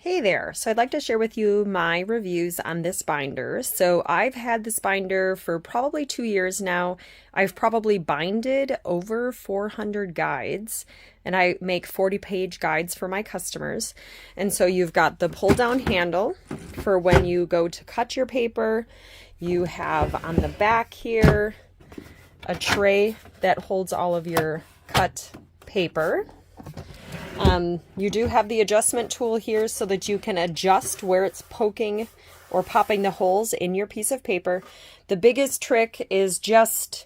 Hey there, so I'd like to share with you my reviews on this binder. So I've had this binder for probably 2 years now. I've probably binded over 400 guides, and I make 40-page guides for my customers. And so you've got the pull-down handle for when you go to cut your paper. You have on the back here a tray that holds all of your cut paper. You do have the adjustment tool here so that you can adjust where it's poking or popping the holes in your piece of paper. The biggest trick is just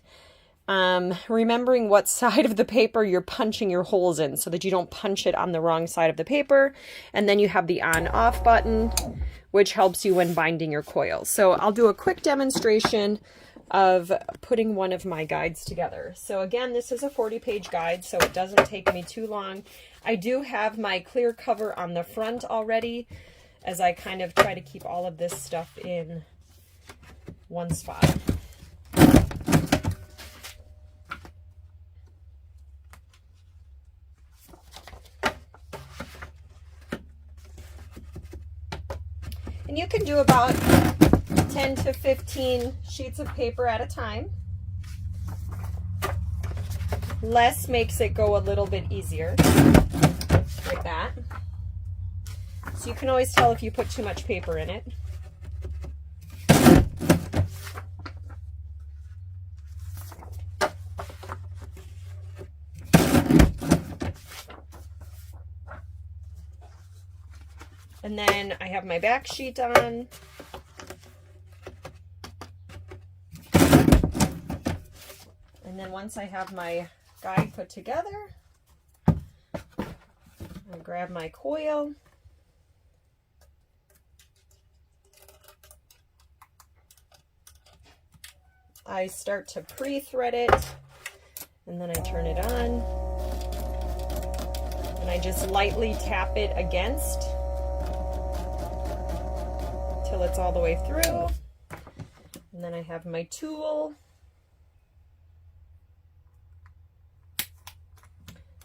remembering what side of the paper you're punching your holes in so that you don't punch it on the wrong side of the paper. And then you have the on-off button, which helps you when binding your coils. So I'll do a quick demonstration of putting one of my guides together. So again, this is a 40-page guide, so it doesn't take me too long. I do have my clear cover on the front already, as I kind of try to keep all of this stuff in one spot. And you can do about 10 to 15 sheets of paper at a time. Less makes it go a little bit easier, like that. So you can always tell if you put too much paper in it. And then I have my back sheet on. And then once I have my guide put together, I grab my coil. I start to pre-thread it, and then I turn it on. And I just lightly tap it against till it's all the way through. And then I have my tool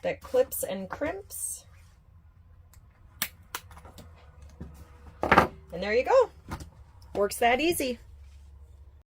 that clips and crimps. And there you go. Works that easy.